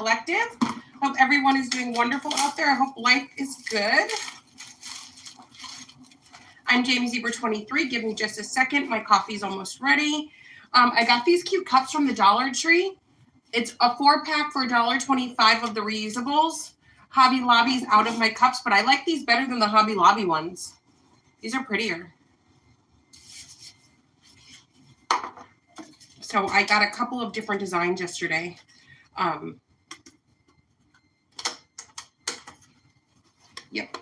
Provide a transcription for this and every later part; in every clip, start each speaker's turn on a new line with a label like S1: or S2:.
S1: Collective. Hope everyone is doing wonderful out there. I hope life is good. I'm Jamie Zebra 23. Give me just a second. My coffee's almost ready. I got these cute cups from the Dollar Tree. It's a 4-pack for $1.25 of the reusables. Hobby Lobby's out of my cups, but I like these better than the Hobby Lobby ones. These are prettier. So I got a couple of different designs yesterday. Yep.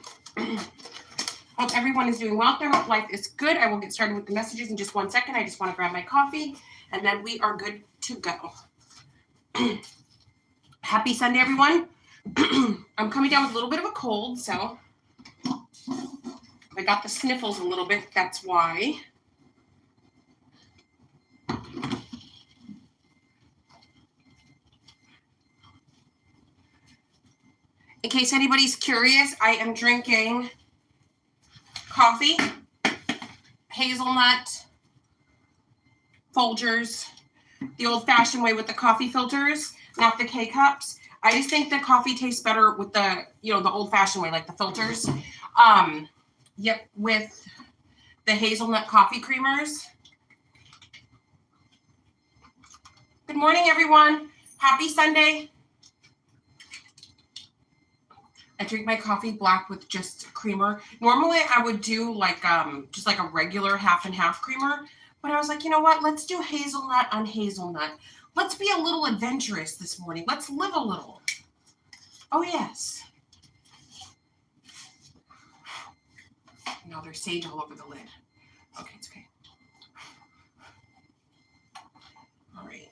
S1: Hope everyone is doing well out there. Hope life is good. I will get started with the messages in just 1 second. I just want to grab my coffee, and then we are good to go. Happy Sunday, everyone. I'm coming down with a little bit of a cold, so I got the sniffles a little bit. That's why. In case anybody's curious, I am drinking coffee, hazelnut, Folgers, the old-fashioned way with the coffee filters, not the K-cups. I just think the coffee tastes better with the, the old-fashioned way, like the filters. Yep, with the hazelnut coffee creamers. Good morning, everyone. Happy Sunday. I drink my coffee black with just creamer. Normally, I would do just like a regular half and half creamer. But I was like, you know what? Let's do hazelnut on hazelnut. Let's be a little adventurous this morning. Let's live a little. Oh, yes. Now there's sage all over the lid. Okay, it's okay. All right.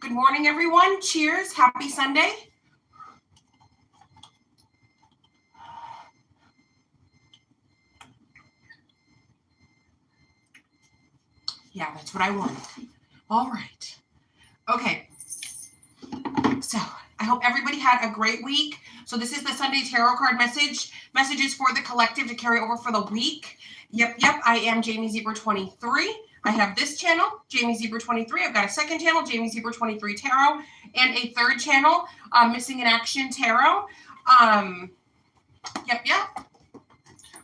S1: Good morning, everyone. Cheers. Happy Sunday. Yeah, that's what I wanted. All right. Okay. So I hope everybody had a great week. So this is the Sunday Tarot card messages for the collective to carry over for the week. Yep. I am Jamie Zebra 23. I have this channel, Jamie Zebra 23. I've got a second channel, Jamie Zebra 23 Tarot, and a third channel, Missing in Action Tarot. Yep.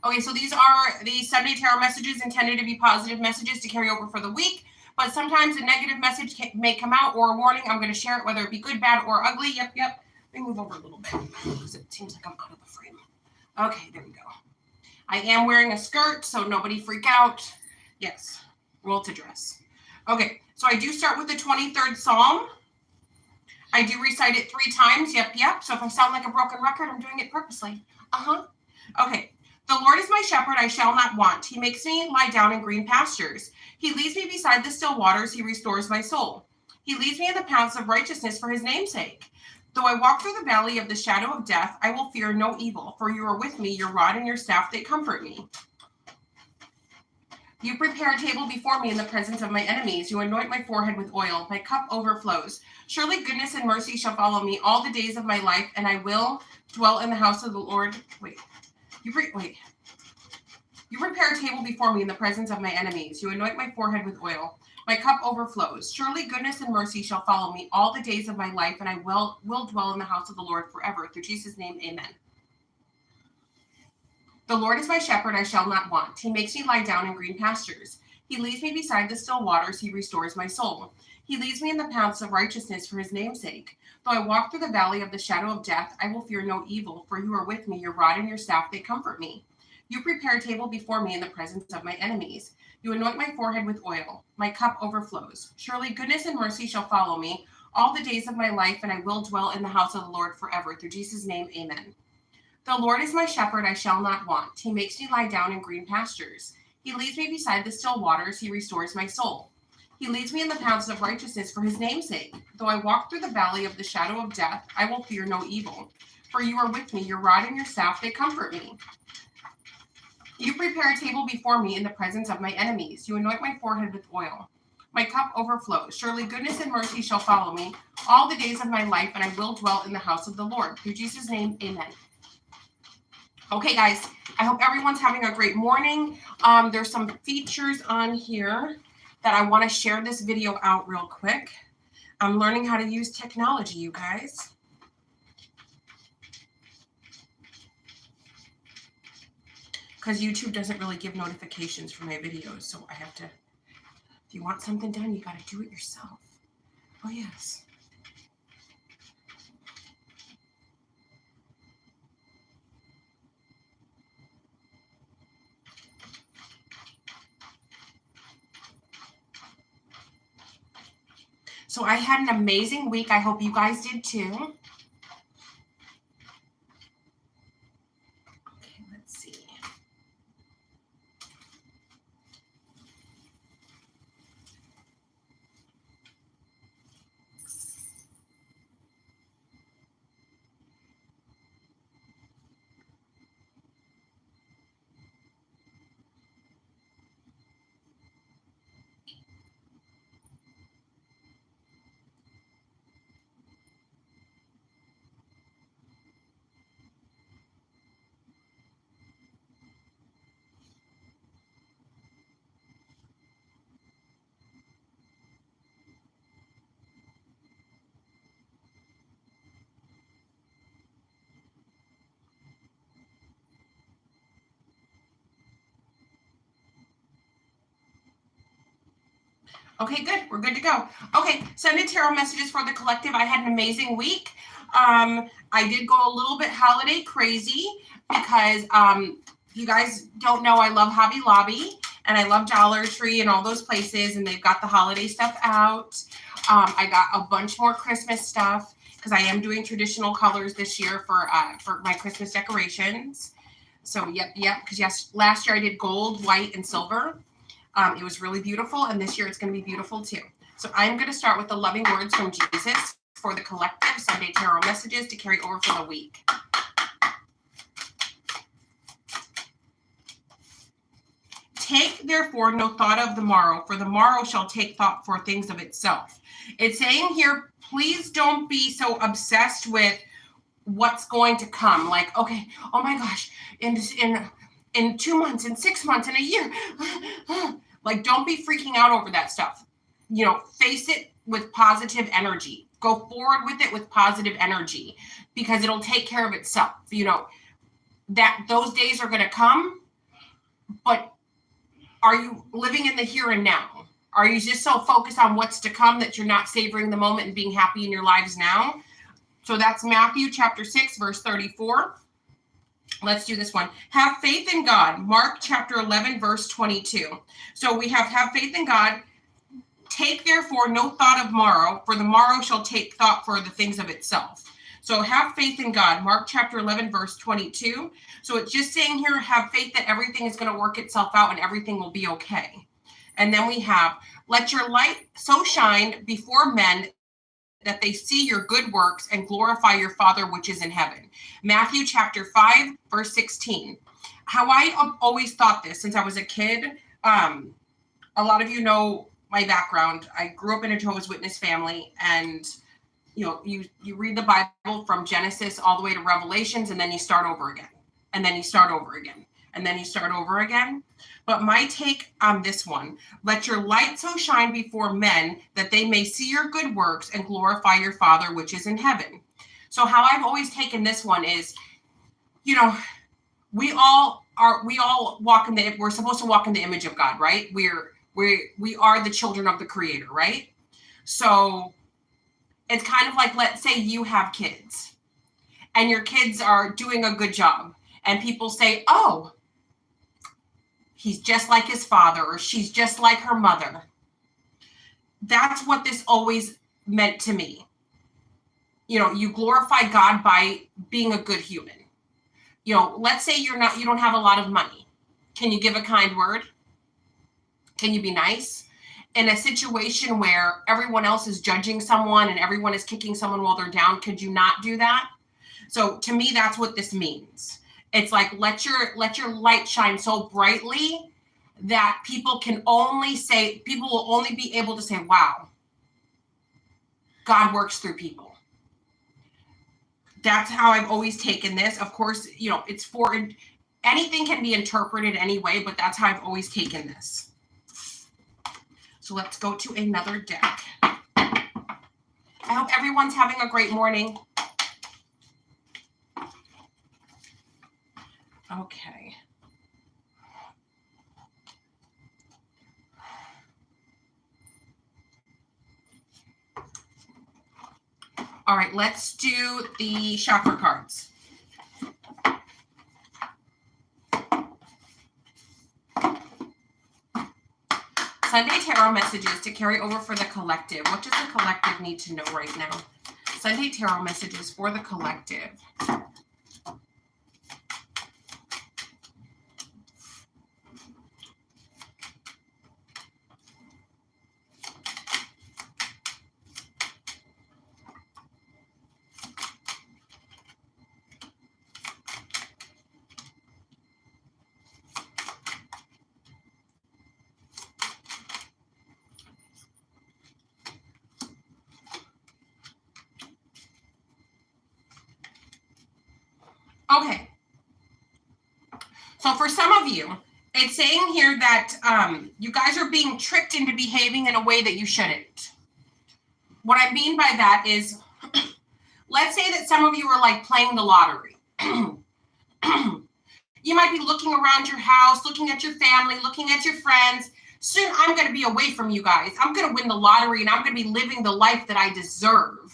S1: Okay, so these are the Sunday Tarot messages intended to be positive messages to carry over for the week, but sometimes a negative message may come out or a warning. I'm going to share it, whether it be good, bad, or ugly. Yep. Let me move over a little bit because it seems like I'm out of the frame. Okay, there we go. I am wearing a skirt, so nobody freak out. Yes, well, it's a dress. Okay, so I do start with the 23rd Psalm. I do recite it 3 times. Yep. So if I sound like a broken record, I'm doing it purposely. Okay. The Lord is my shepherd, I shall not want. He makes me lie down in green pastures. He leads me beside the still waters. He restores my soul. He leads me in the paths of righteousness for his name's sake. Though I walk through the valley of the shadow of death, I will fear no evil, for you are with me, your rod and your staff, they comfort me. You prepare a table before me in the presence of my enemies. You anoint my forehead with oil. My cup overflows. Surely goodness and mercy shall follow me all the days of my life, and I will dwell in the house of the Lord. You prepare a table before me in the presence of my enemies. You anoint my forehead with oil. My cup overflows. Surely goodness and mercy shall follow me all the days of my life, and I will dwell in the house of the Lord forever. Through Jesus' name, amen. The Lord is my shepherd, I shall not want. He makes me lie down in green pastures. He leads me beside the still waters. He restores my soul. He leads me in the paths of righteousness for his name's sake. Though I walk through the valley of the shadow of death, I will fear no evil, for you are with me, your rod and your staff, they comfort me. You prepare a table before me in the presence of my enemies. You anoint my forehead with oil. My cup overflows. Surely goodness and mercy shall follow me all the days of my life, and I will dwell in the house of the Lord forever. Through Jesus' name, amen. The Lord is my shepherd, I shall not want. He makes me lie down in green pastures. He leads me beside the still waters. He restores my soul. He leads me in the paths of righteousness for his name's sake. Though I walk through the valley of the shadow of death, I will fear no evil. For you are with me, your rod and your staff, they comfort me. You prepare a table before me in the presence of my enemies. You anoint my forehead with oil. My cup overflows. Surely goodness and mercy shall follow me all the days of my life, and I will dwell in the house of the Lord. Through Jesus' name, amen. Okay, guys, I hope everyone's having a great morning. There's some features on here that I want to share this video out real quick. I'm learning how to use technology, you guys. Because YouTube doesn't really give notifications for my videos, so I have to, if you want something done, you got to do it yourself. Oh, yes. So I had an amazing week. I hope you guys did too. Okay, let's see. Okay, good. We're good to go. Okay, sending tarot messages for the collective. I had an amazing week. I did go a little bit holiday crazy because you guys don't know I love Hobby Lobby and I love Dollar Tree and all those places, and they've got the holiday stuff out. I got a bunch more Christmas stuff because I am doing traditional colors this year for my Christmas decorations. So yep. Because yes, last year I did gold, white, and silver. It was really beautiful, and this year it's going to be beautiful too. So I'm going to start with the loving words from Jesus for the collective Sunday tarot messages to carry over for the week. Take therefore no thought of the morrow, for the morrow shall take thought for things of itself. It's saying here, please don't be so obsessed with what's going to come. Like, okay, oh my gosh, in 2 months, in 6 months, in a year. Like, don't be freaking out over that stuff. You know, face it with positive energy. Go forward with it with positive energy because it'll take care of itself. You know, that those days are going to come, but are you living in the here and now? Are you just so focused on what's to come that you're not savoring the moment and being happy in your lives now? So that's Matthew chapter 6, verse 34. Let's do this one. Have faith in God. Mark chapter 11, verse 22. So we have faith in God. Take therefore no thought of morrow, for the morrow shall take thought for the things of itself. So have faith in God. Mark chapter 11, verse 22. So it's just saying here, have faith that everything is going to work itself out and everything will be okay. And then we have, let your light so shine before men that they see your good works and glorify your Father which is in heaven. Matthew chapter 5, verse 16. How I always thought this since I was a kid, a lot of you know my background. I grew up in a Jehovah's Witness family, and you know, you read the Bible from Genesis all the way to Revelations, and then you start over again, and then you start over again, and then you start over again. But my take on this one, let your light so shine before men that they may see your good works and glorify your Father which is in heaven. So how I've always taken this one is, you know, we all walk in we're supposed to walk in the image of God, right? We are the children of the Creator, right? So it's kind of like, let's say you have kids and your kids are doing a good job and people say, oh, he's just like his father, or she's just like her mother. That's what this always meant to me. You know, you glorify God by being a good human. You know, let's say you don't have a lot of money. Can you give a kind word? Can you be nice? In a situation where everyone else is judging someone and everyone is kicking someone while they're down, could you not do that? So to me, that's what this means. It's like, let your light shine so brightly that people will only be able to say, wow, God works through people. That's how I've always taken this. Of course, you know, it's for anything can be interpreted anyway, but that's how I've always taken this. So let's go to another deck. I hope everyone's having a great morning. Okay. All right, let's do the chakra cards. Sunday Tarot messages to carry over for the collective. What does the collective need to know right now? Sunday Tarot messages for the collective. Okay. So for some of you, it's saying here that you guys are being tricked into behaving in a way that you shouldn't. What I mean by that is, let's say that some of you are like playing the lottery. You might be looking around your house, looking at your family, looking at your friends. Soon I'm going to be away from you guys. I'm going to win the lottery and I'm going to be living the life that I deserve.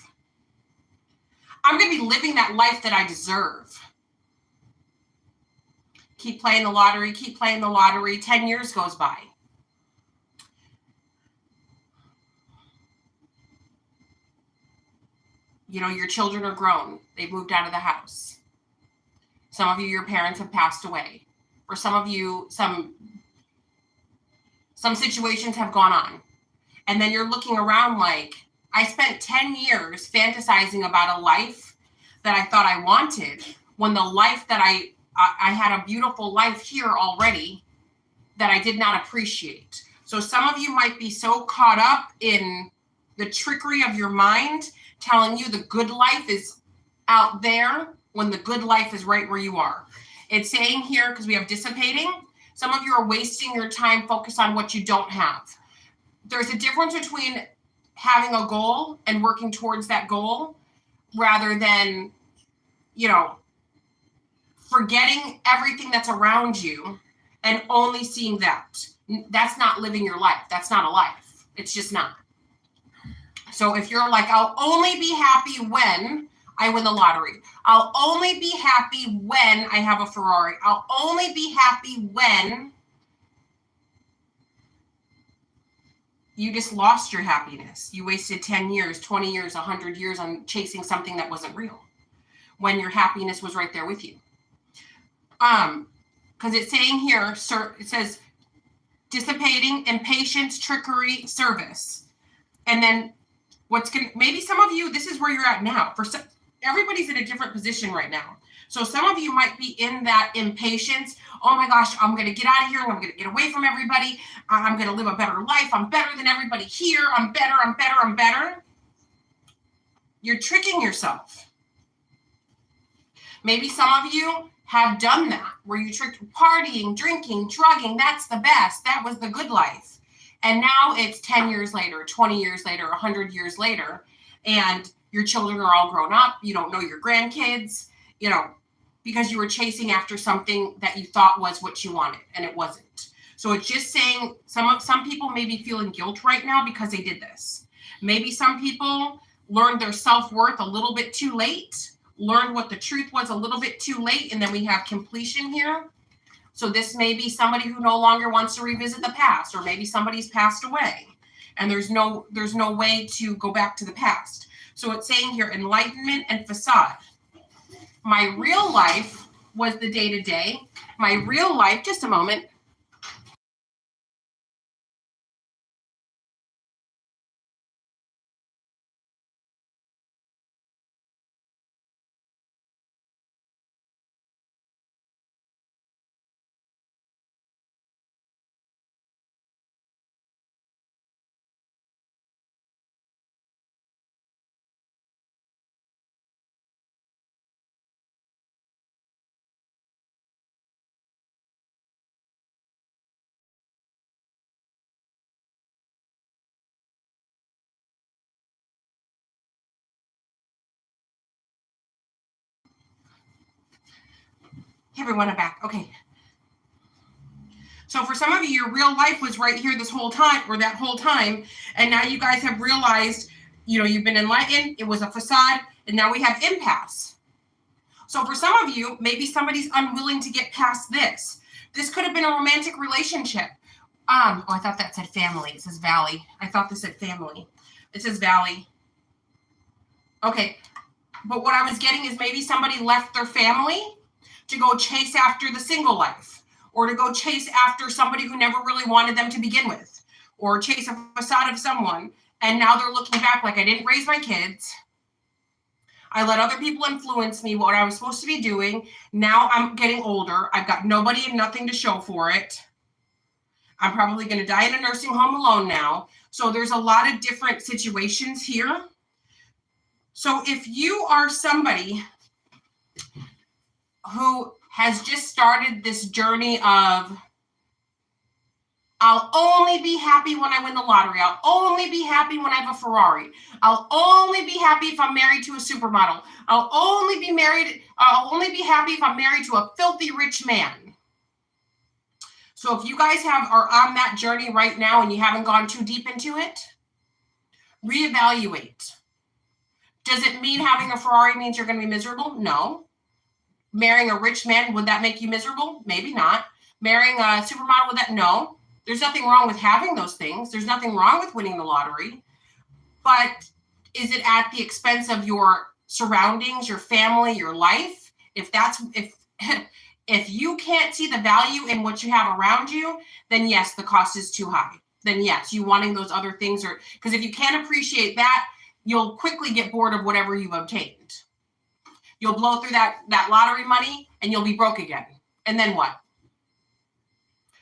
S1: I'm going to be living that life that I deserve. Keep playing the lottery, keep playing the lottery. 10 years goes by. You know, your children are grown. They've moved out of the house. Some of you, your parents have passed away. For some of you, some situations have gone on. And then you're looking around like, I spent 10 years fantasizing about a life that I thought I wanted, when the life that I had a beautiful life here already that I did not appreciate. So some of you might be so caught up in the trickery of your mind telling you the good life is out there when the good life is right where you are. It's saying here, because we have dissipating, some of you are wasting your time focused on what you don't have. There's a difference between having a goal and working towards that goal rather than, you know, forgetting everything that's around you and only seeing that. That's not living your life. That's not a life. It's just not. So if you're like, I'll only be happy when I win the lottery. I'll only be happy when I have a Ferrari. I'll only be happy when you just lost your happiness. You wasted 10 years, 20 years, 100 years on chasing something that wasn't real when your happiness was right there with you. Because it's saying here, it says dissipating, impatience, trickery, service. And then maybe some of you, this is where you're at now. Everybody's in a different position right now. So some of you might be in that impatience. Oh my gosh, I'm going to get out of here. I'm going to get away from everybody. I'm going to live a better life. I'm better than everybody here. I'm better. I'm better. I'm better. You're tricking yourself. Maybe some of you have done that, where you tricked partying, drinking, drugging. That's the best. That was the good life. And now it's 10 years later, 20 years later, 100 years later, and your children are all grown up. You don't know your grandkids, you know, because you were chasing after something that you thought was what you wanted, and it wasn't. So it's just saying some people may be feeling guilt right now because they did this. Maybe some people learned their self-worth a little bit too late, learned what the truth was a little bit too late, and then we have completion here. So this may be somebody who no longer wants to revisit the past, or maybe somebody's passed away and there's no way to go back to the past. So it's saying here, enlightenment and facade. My real life was the day-to-day. My real life, just a moment. Hey, everyone, I'm back. Okay. So for some of you, your real life was right here this whole time, or that whole time, and now you guys have realized, you've been enlightened, it was a facade, and now we have impasse. So for some of you, maybe somebody's unwilling to get past this. This could have been a romantic relationship. I thought that said family. It says valley. I thought this said family. It says valley. Okay, but what I was getting is maybe somebody left their family to go chase after the single life, or to go chase after somebody who never really wanted them to begin with, or chase a facade of someone. And now they're looking back like, I didn't raise my kids. I let other people influence me, what I was supposed to be doing. Now I'm getting older. I've got nobody and nothing to show for it. I'm probably going to die in a nursing home alone now. So there's a lot of different situations here. So if you are somebody who has just started this journey of, I'll only be happy when I win the lottery. I'll only be happy when I have a Ferrari. I'll only be happy if I'm married to a supermodel. I'll only be happy if I'm married to a filthy rich man. So if you guys are on that journey right now and you haven't gone too deep into it, reevaluate. Does it mean having a Ferrari means you're going to be miserable? No. Marrying a rich man, would that make you miserable? Maybe not. Marrying a supermodel, would that? No. There's nothing wrong with having those things. There's nothing wrong with winning the lottery. But is it at the expense of your surroundings, your family, your life? If you can't see the value in what you have around you, then yes, the cost is too high. Then yes, you wanting those other things, or because if you can't appreciate that, you'll quickly get bored of whatever you've obtained. You'll blow through that lottery money and you'll be broke again. And then what?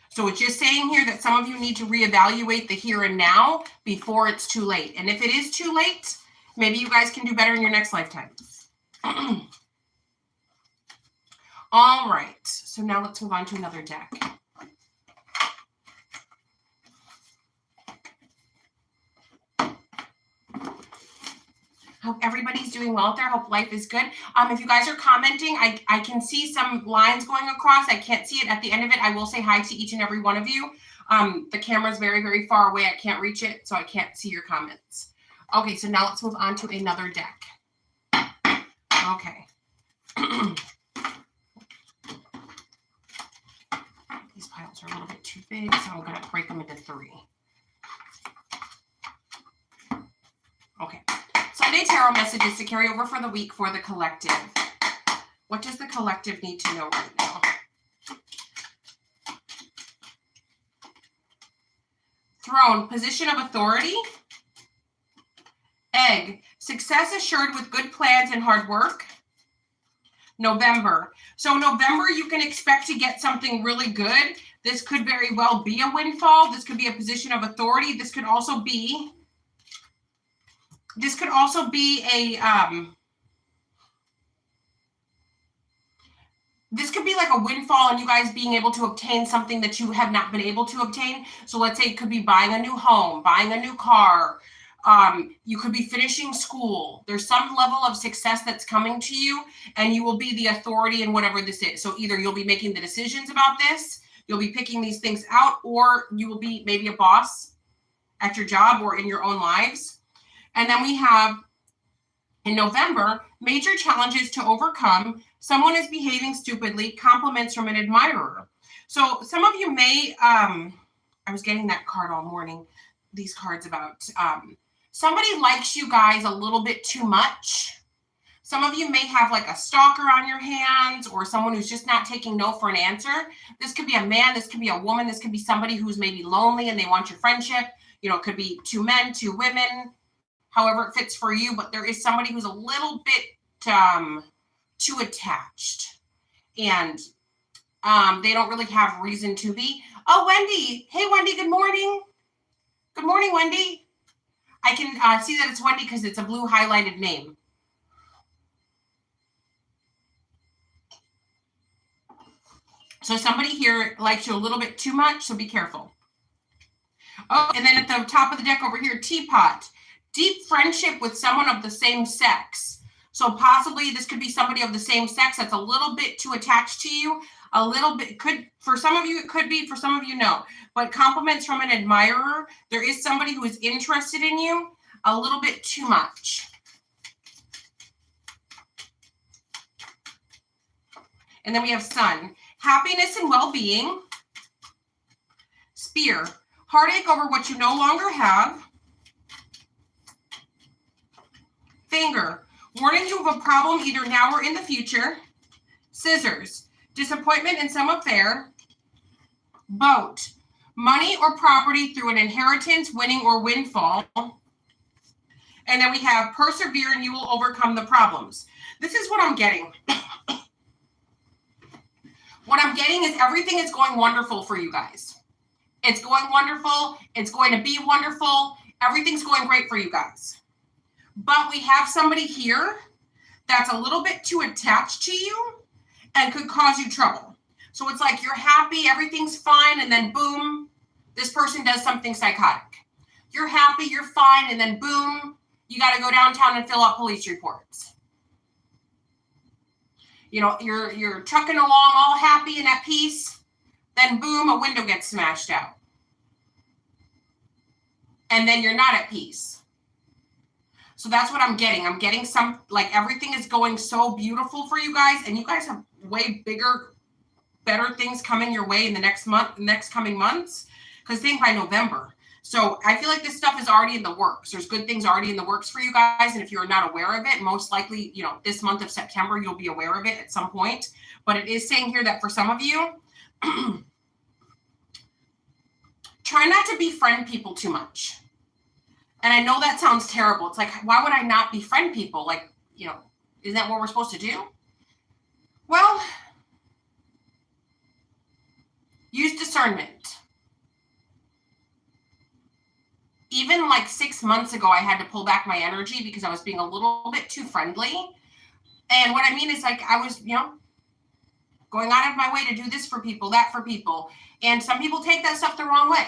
S1: So it's just saying here that some of you need to reevaluate the here and now before it's too late. And if it is too late, maybe you guys can do better in your next lifetime. All right. So now let's move on to another deck. Hope everybody's doing well out there. Hope life is good. If you guys are commenting, I can see some lines going across. I can't see it at the end of it. I will say hi to each and every one of you. The camera's very, very far away. I can't reach it, so I can't see your comments. Okay, so now let's move on to another deck. Okay. These piles are a little bit too big, so I'm going to break them into 3. Okay. Sunday Tarot messages to carry over for the week for the collective. What does the collective need to know right now? Throne, position of authority. Egg, success assured with good plans and hard work. November. So November, you can expect to get something really good. This could very well be a windfall. This could be a position of authority. This could also be a this could be like a windfall and you guys being able to obtain something that you have not been able to obtain. So let's say it could be buying a new home, buying a new car. You could be finishing school. There's some level of success that's coming to you and you will be the authority in whatever this is. So either you'll be making the decisions about this, you'll be picking these things out, or you will be maybe a boss at your job or in your own lives. And then we have, in November, major challenges to overcome. Someone is behaving stupidly, compliments from an admirer. So some of you may, I was getting that card all morning, these cards about, somebody likes you guys a little bit too much. Some of you may have like a stalker on your hands or someone who's just not taking no for an answer. This could be a man, this could be a woman, this could be somebody who's maybe lonely and they want your friendship. It could be 2 men, 2 women, however it fits for you, but there is somebody who's a little bit too attached and they don't really have reason to be. Oh, Wendy. Hey, Wendy, good morning. Good morning, Wendy. I can see that it's Wendy because it's a blue highlighted name. So somebody here likes you a little bit too much, so be careful. Oh, and then at the top of the deck over here, teapot. Deep friendship with someone of the same sex. So possibly this could be somebody of the same sex that's a little bit too attached to you. A little bit could, for some of you, it could be, for some of you, no. But compliments from an admirer. There is somebody who is interested in you a little bit too much. And then we have Sun. Happiness and well-being. Spear. Heartache over what you no longer have. Finger. Warning you of a problem either now or in the future. Scissors. Disappointment in some affair. Boat. Money or property through an inheritance, winning, or windfall. And then we have persevere and you will overcome the problems. This is what I'm getting. What I'm getting is everything is going wonderful for you guys. It's going wonderful. It's going to be wonderful. Everything's going great for you guys. But we have somebody here that's a little bit too attached to you and could cause you trouble. So it's like you're happy, everything's fine, and then boom, this person does something psychotic. You're happy, you're fine, and then boom, you got to go downtown and fill out police reports. You know, you're trucking along all happy and at peace, then boom, a window gets smashed out. And then you're not at peace. So that's what I'm getting. I'm getting some, like everything is going so beautiful for you guys, and you guys have way bigger, better things coming your way in the next coming months, because think by November. So I feel like this stuff is already in the works. There's good things already in the works for you guys. And if you're not aware of it, most likely, you know, this month of September, you'll be aware of it at some point. But it is saying here that for some of you, try not to befriend people too much. And I know that sounds terrible. It's like, why would I not befriend people? Like, you know, isn't that what we're supposed to do? Well, use discernment. Even like 6 months ago, I had to pull back my energy because I was being a little bit too friendly. And what I mean is like, I was, you know, going out of my way to do this for people, that for people. And some people take that stuff the wrong way.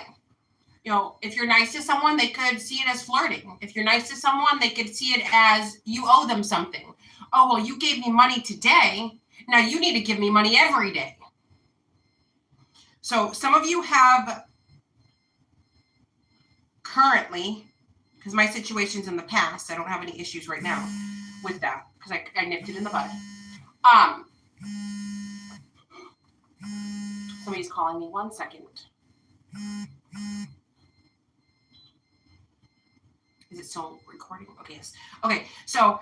S1: You know, if you're nice to someone, they could see it as flirting. If you're nice to someone, they could see it as you owe them something. Oh, well, you gave me money today. Now you need to give me money every day. So some of you have currently, because my situation's in the past, I don't have any issues right now with that because I nipped it in the bud. Somebody's calling me. 1 second. Is it still recording? Okay, yes. Okay, so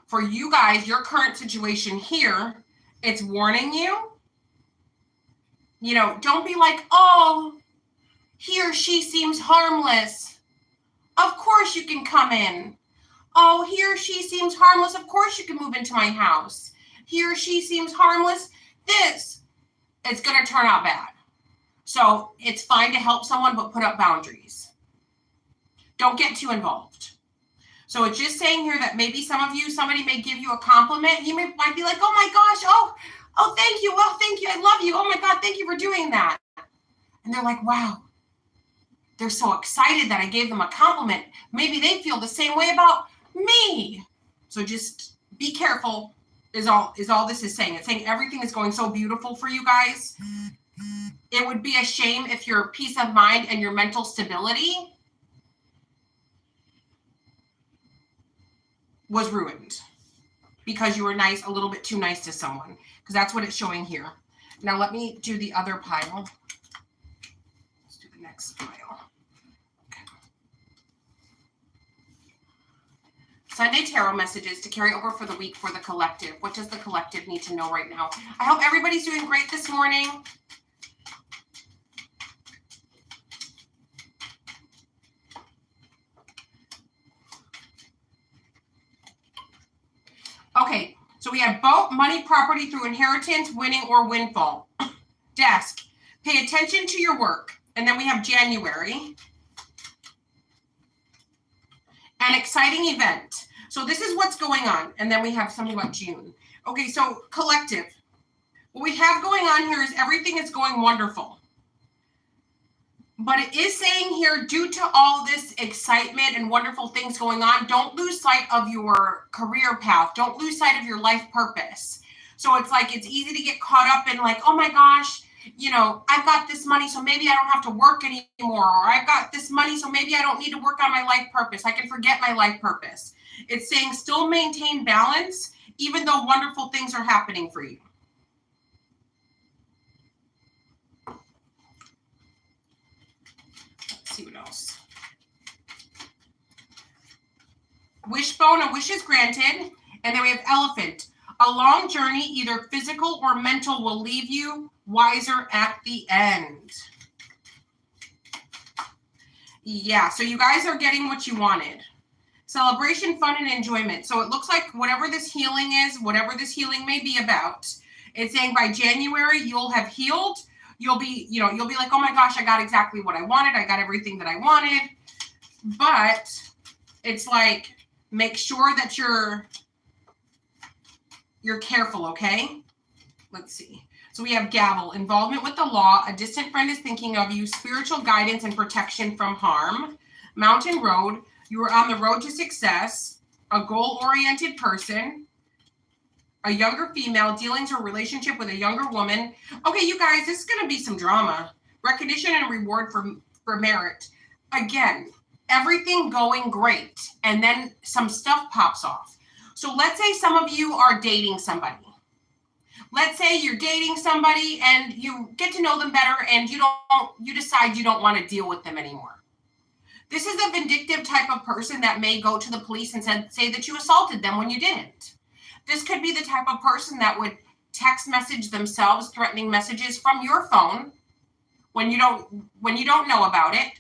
S1: for you guys, your current situation here, it's warning you. You know, don't be like, oh, he or she seems harmless. Of course you can come in. Oh, he or she seems harmless. Of course you can move into my house. He or she seems harmless. It's going to turn out bad. So it's fine to help someone, but put up boundaries. Don't get too involved. So it's just saying here that maybe some of you, somebody may give you a compliment. You might be like, oh my gosh, oh, thank you. Well, thank you. I love you. Oh my God, thank you for doing that. And they're like, wow. They're so excited that I gave them a compliment. Maybe they feel the same way about me. So just be careful is all this is saying. It's saying everything is going so beautiful for you guys. It would be a shame if your peace of mind and your mental stability was ruined because you were nice, a little bit too nice to someone, because that's what it's showing here. Now let me do the other pile. Let's do the next pile. Okay. Sunday tarot messages to carry over for the week for the collective. What does the collective need to know right now? I hope everybody's doing great this morning. Okay, so we have boat, money, property through inheritance, winning, or windfall. Desk, pay attention to your work. And then we have January. An exciting event. So this is what's going on. And then we have something about June. Okay, so collective. What we have going on here is everything is going wonderful. But it is saying here, due to all this excitement and wonderful things going on, don't lose sight of your career path. Don't lose sight of your life purpose. So it's like, it's easy to get caught up in like, oh my gosh, I've got this money, so maybe I don't have to work anymore. Or I've got this money, so maybe I don't need to work on my life purpose. I can forget my life purpose. It's saying still maintain balance, even though wonderful things are happening for you. Let's see what else. Wishbone, a wish is granted. And then we have elephant. A long journey, either physical or mental, will leave you wiser at the end. Yeah, so you guys are getting what you wanted. Celebration, fun, and enjoyment. So it looks like whatever this healing is, whatever this healing may be about, it's saying by January you'll have healed. You'll be like, oh my gosh, I got exactly what I wanted. I got everything that I wanted. But it's like, make sure that you're careful, okay? Let's see. So we have gavel, involvement with the law. A distant friend is thinking of you. Spiritual guidance and protection from harm. Mountain road. You are on the road to success. A goal-oriented person. A younger female. Dealings or relationship with a younger woman. Okay, you guys, this is going to be some drama. Recognition and reward for merit. Again, everything going great. And then some stuff pops off. So let's say some of you are dating somebody. Let's say you're dating somebody and you get to know them better and you decide you don't want to deal with them anymore. This is a vindictive type of person that may go to the police and say that you assaulted them when you didn't. This could be the type of person that would text message themselves threatening messages from your phone when you don't know about it,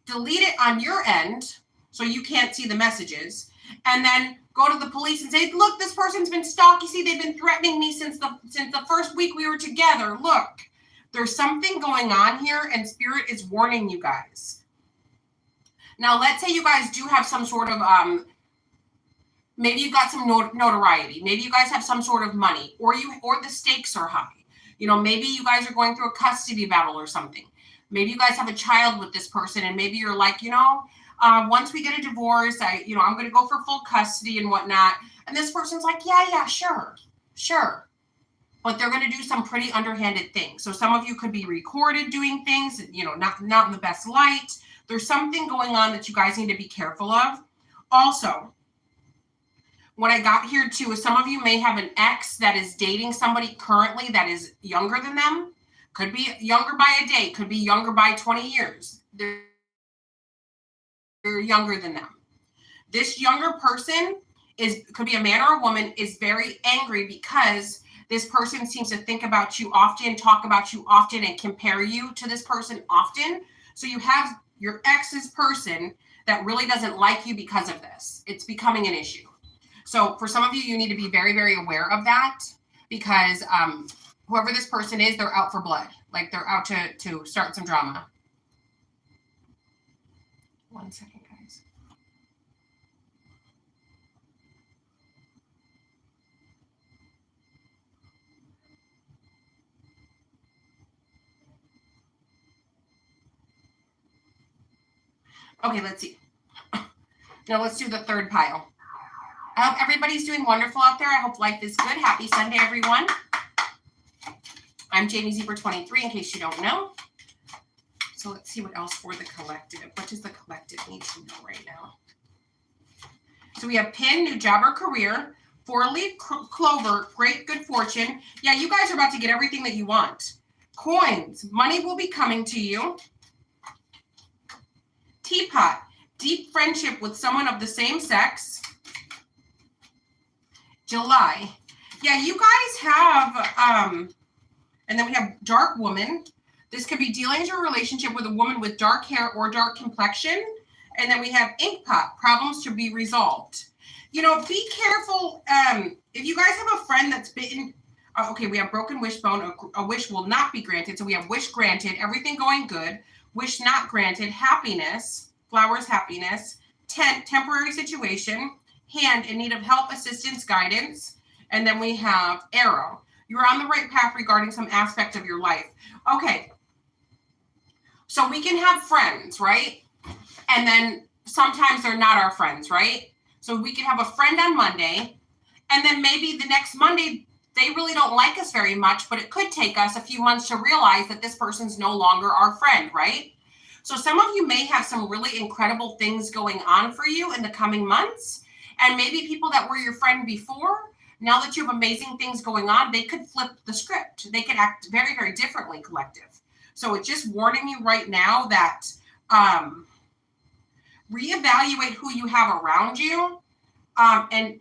S1: delete it on your end so you can't see the messages, and then go to the police and say, look, this person's been stalking. See, they've been threatening me since the first week we were together. Look, there's something going on here, and Spirit is warning you guys. Now, let's say you guys do have some sort of, maybe you've got some notoriety. Maybe you guys have some sort of money, or the stakes are high. Maybe you guys are going through a custody battle or something. Maybe you guys have a child with this person, and maybe you're like, once we get a divorce, I'm going to go for full custody and whatnot. And this person's like, yeah, sure. But they're going to do some pretty underhanded things. So some of you could be recorded doing things, not in the best light. There's something going on that you guys need to be careful of. Also, what I got here too is some of you may have an ex that is dating somebody currently that is younger than them. Could be younger by a day, could be younger by 20 years. They're younger than them. This younger person could be a man or a woman, is very angry because this person seems to think about you often, talk about you often, and compare you to this person often. So you have your ex's person that really doesn't like you because of this. It's becoming an issue. So for some of you, you need to be very, very aware of that, because whoever this person is, they're out for blood. Like they're out to start some drama. 1 second, guys. Okay, let's see. Now let's do the third pile. I hope everybody's doing wonderful out there. I hope life is good. Happy Sunday, everyone. I'm Jamie Zebra 23, in case you don't know. So let's see what else for the collective. What does the collective need to know right now? So we have pin, new job or career. Four-leaf clover, great good fortune. Yeah, you guys are about to get everything that you want. Coins, money will be coming to you. Teapot, deep friendship with someone of the same sex. July. Yeah, you guys have, and then we have dark woman. This could be dealings or relationship with a woman with dark hair or dark complexion. And then we have ink pot, problems to be resolved. Be careful. If you guys have a friend that's bitten, okay, we have broken wishbone. A wish will not be granted. So we have wish granted, everything going good. Wish not granted, happiness, flowers, happiness. Tent, temporary situation. Hand, in need of help, assistance, guidance. And then we have arrow. You're on the right path regarding some aspect of your life. Okay. So we can have friends, right? And then sometimes they're not our friends, right? So we can have a friend on Monday, and then maybe the next Monday, they really don't like us very much, but it could take us a few months to realize that this person's no longer our friend, right? So some of you may have some really incredible things going on for you in the coming months. And maybe people that were your friend before, now that you have amazing things going on, they could flip the script. They could act very, very differently, collective. So it's just warning you right now that reevaluate who you have around you, and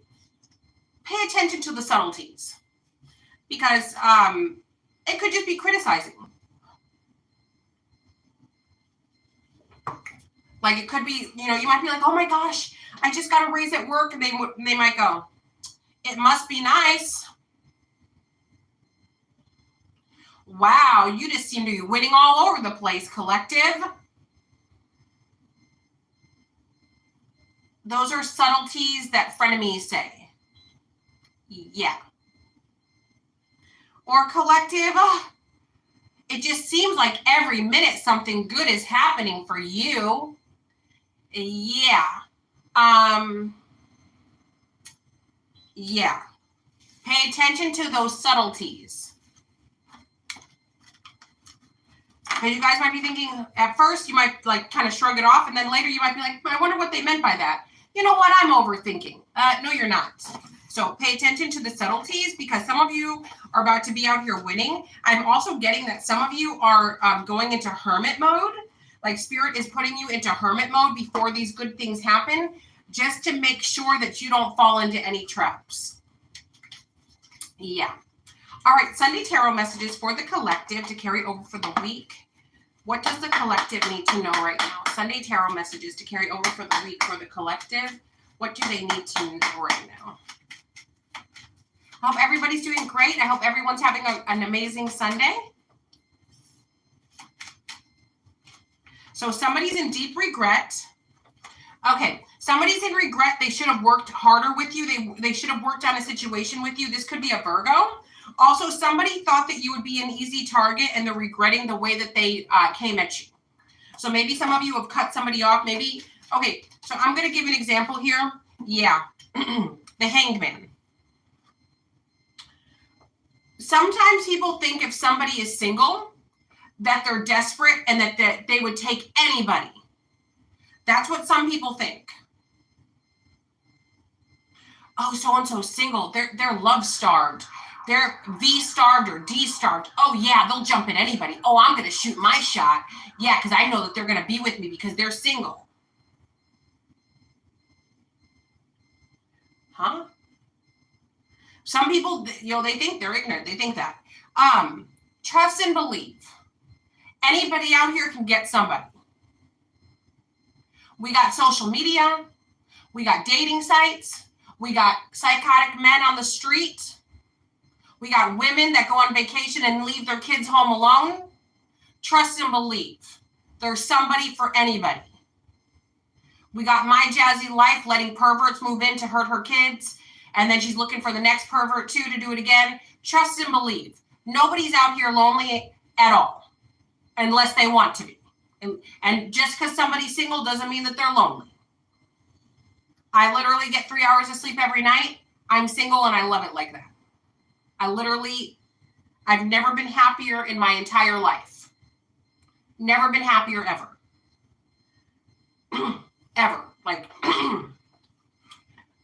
S1: pay attention to the subtleties, because it could just be criticizing. Like it could be, you might be like, oh my gosh, I just got a raise at work, and they might go, it must be nice. Wow, you just seem to be winning all over the place, collective. Those are subtleties that frenemies say. Yeah. Or collective, it just seems like every minute something good is happening for you. Yeah. Yeah. Pay attention to those subtleties. Because you guys might be thinking, at first you might like kind of shrug it off, and then later you might be like, I wonder what they meant by that. You know what? I'm overthinking. No, you're not. So pay attention to the subtleties, because some of you are about to be out here winning. I'm also getting that some of you are going into hermit mode. Like Spirit is putting you into hermit mode before these good things happen, just to make sure that you don't fall into any traps. Yeah. All right, Sunday Tarot messages for the collective to carry over for the week. What does the collective need to know right now? Sunday Tarot messages to carry over for the week for the collective. What do they need to know right now? I hope everybody's doing great. I hope everyone's having an amazing Sunday. So somebody's in deep regret. Okay, somebody's in regret. They should have worked harder with you. They should have worked on a situation with you. This could be a Virgo. Also, somebody thought that you would be an easy target, and they're regretting the way that they came at you. So maybe some of you have cut somebody off. Maybe, okay, so I'm going to give an example here. Yeah, the Hanged Man. Sometimes people think if somebody is single, that they're desperate and that they would take anybody. That's what some people think. Oh, so-and-so's single. They're love-starved. They're V-starved or D-starved. Oh, yeah, they'll jump at anybody. Oh, I'm going to shoot my shot. Yeah, because I know that they're going to be with me because they're single. Huh? Some people, they think they're ignorant. They think that. Trust and believe. Anybody out here can get somebody. We got social media. We got dating sites. We got psychotic men on the street. We got women that go on vacation and leave their kids home alone. Trust and believe. There's somebody for anybody. We got My Jazzy Life letting perverts move in to hurt her kids, and then she's looking for the next pervert too to do it again. Trust and believe. Nobody's out here lonely at all, unless they want to be. And just because somebody's single doesn't mean that they're lonely. I literally get 3 hours of sleep every night. I'm single and I love it like that. I've never been happier in my entire life. Never been happier ever. Ever. Like,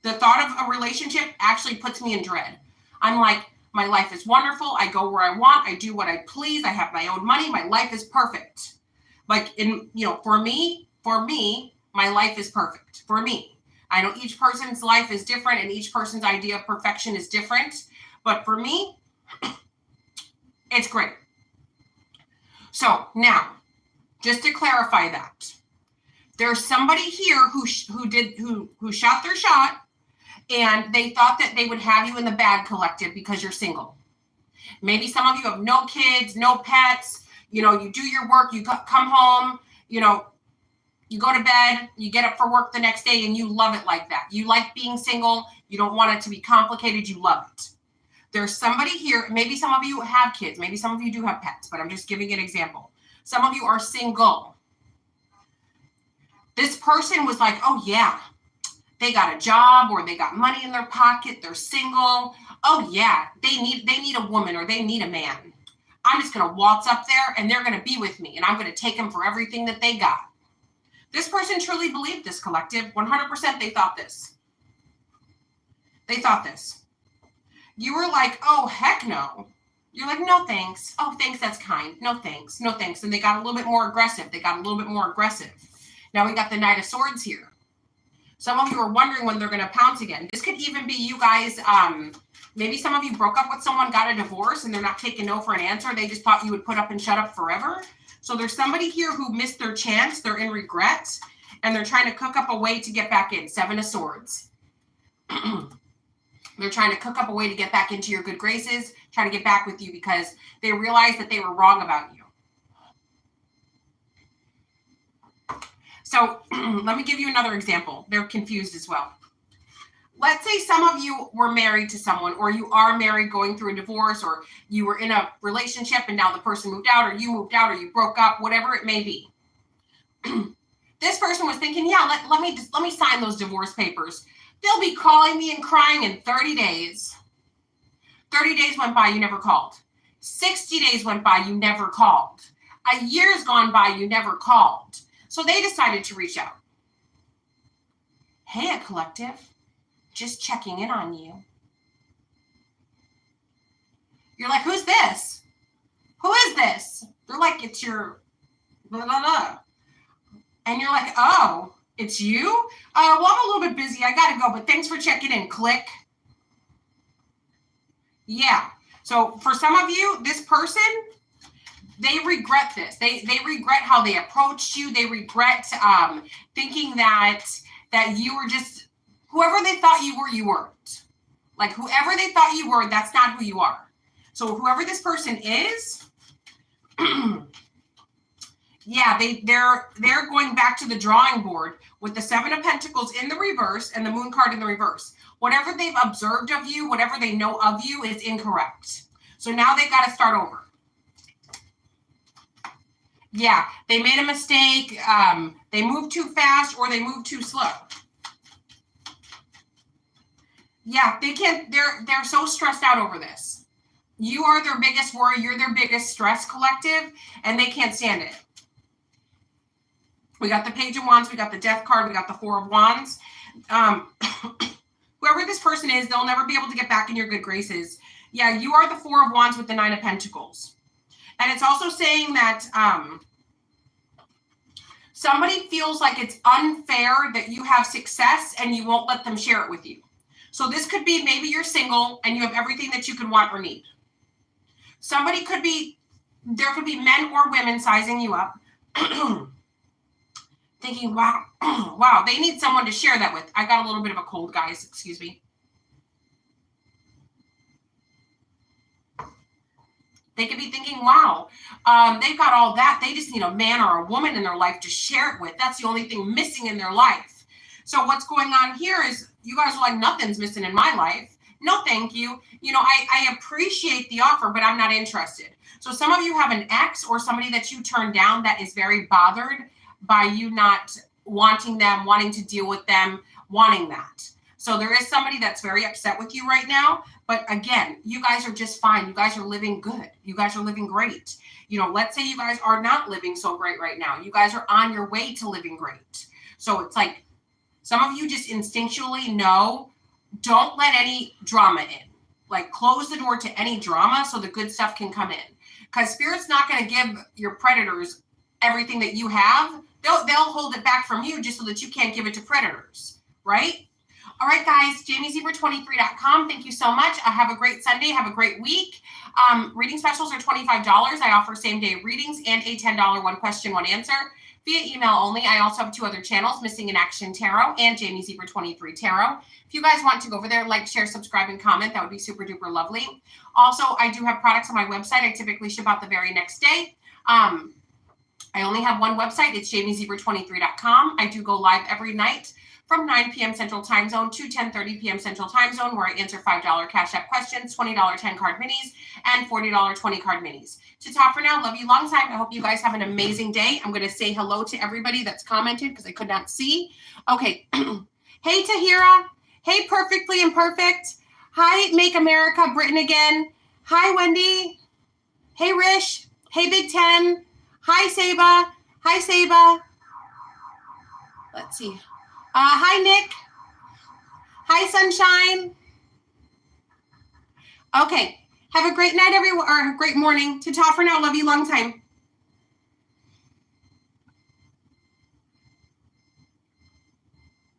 S1: the thought of a relationship actually puts me in dread. I'm like, my life is wonderful. I go where I want. I do what I please. I have my own money. My life is perfect. Like, for me, my life is perfect. For me. I know each person's life is different and each person's idea of perfection is different. But for me, it's great. So now, just to clarify that, there's somebody here who shot their shot, and they thought that they would have you in the bad, collective, because you're single. Maybe some of you have no kids, no pets. You do your work, you come home, you go to bed, you get up for work the next day, and you love it like that. You like being single. You don't want it to be complicated. You love it. There's somebody here. Maybe some of you have kids. Maybe some of you do have pets, but I'm just giving an example. Some of you are single. This person was like, oh yeah, they got a job or they got money in their pocket. They're single. Oh yeah, they need a woman or they need a man. I'm just going to waltz up there and they're going to be with me and I'm going to take them for everything that they got. This person truly believed this, collective. 100% they thought this. They thought this. You were like, oh, heck no. You're like, no, thanks. Oh, thanks, that's kind. No, thanks. No, thanks. And they got a little bit more aggressive. Now we got the Knight of Swords here. Some of you are wondering when they're going to pounce again. This could even be you guys. Maybe some of you broke up with someone, got a divorce, and they're not taking no for an answer. They just thought you would put up and shut up forever. So there's somebody here who missed their chance. They're in regret, and they're trying to cook up a way to get back in. 7 of Swords. They're trying to cook up a way to get back into your good graces, trying to get back with you because they realized that they were wrong about you. So let me give you another example. They're confused as well. Let's say some of you were married to someone, or you are married going through a divorce, or you were in a relationship and now the person moved out, or you moved out, or you broke up, whatever it may be. This person was thinking, yeah, let me sign those divorce papers. They'll be calling me and crying in 30 days. 30 days went by, you never called. 60 days went by, you never called. A year's gone by, you never called. So they decided to reach out. Hey, collective, just checking in on you. You're like, who's this? Who is this? They're like, it's your blah, blah, blah. And you're like, oh, it's you? Well, I'm a little bit busy. I got to go, but thanks for checking in. Click. Yeah. So for some of you, this person, they regret this. They regret how they approached you. They regret thinking that you were just whoever they thought you weren't. Like whoever they thought you were, that's not who you are. So whoever this person is, yeah, they're going back to the drawing board with the 7 of Pentacles in the reverse and the Moon card in the reverse. Whatever they've observed of you, whatever they know of you is incorrect. So now they got to start over. Yeah, they made a mistake. They moved too fast or they moved too slow. Yeah, they can't. They're so stressed out over this. You are their biggest worry. You're their biggest stress, collective, and they can't stand it. We got the Page of Wands. We got the Death card. We got the 4 of Wands. Whoever this person is, they'll never be able to get back in your good graces. Yeah, you are the 4 of Wands with the 9 of Pentacles. And it's also saying that somebody feels like it's unfair that you have success and you won't let them share it with you. So this could be maybe you're single and you have everything that you could want or need. Somebody could be, there could be men or women sizing you up, thinking, wow, wow, they need someone to share that with. I got a little bit of a cold, guys. Excuse me. They could be thinking, wow, they've got all that. They just need a man or a woman in their life to share it with. That's the only thing missing in their life. So what's going on here is you guys are like, nothing's missing in my life. No, thank you. You know, I appreciate the offer, but I'm not interested. So some of you have an ex or somebody that you turned down that is very bothered by you not wanting them, wanting to deal with them, wanting that. So there is somebody that's very upset with you right now. But again, you guys are just fine. You guys are living good. You guys are living great. You know, let's say you guys are not living so great right now. You guys are on your way to living great. So it's like some of you just instinctually know, don't let any drama in. Like close the door to any drama so the good stuff can come in. Because Spirit's not going to give your predators everything that you have. They'll hold it back from you just so that you can't give it to predators, right? All right, guys, JamieZebra23.com. Thank you so much. Have a great Sunday. Have a great week. Reading specials are $25. I offer same-day readings and a $10 one question, one answer via email only. I also have 2 other channels, Missing in Action Tarot and JamieZebra23 Tarot. If you guys want to go over there, like, share, subscribe, and comment, that would be super duper lovely. Also, I do have products on my website. I typically ship out the very next day. I only have one website. It's JamieZebra23.com. I do go live every night from 9 p.m. Central Time Zone to 10:30 p.m. Central Time Zone, where I answer $5 Cash App questions, $20 10 card minis, and $40 20 card minis. To top for now, love you long time. I hope you guys have an amazing day. I'm going to say hello to everybody that's commented because I could not see. Okay. Hey, Tahira. Hey, Perfectly Imperfect. Hi, Make America Britain Again. Hi, Wendy. Hey, Rish. Hey, Big Ten. Hi, Saba. Hi, Saba. Let's see. Hi, Nick. Hi, Sunshine. Okay. Have a great night, everyone, or a great morning. To top for now. Love you long time.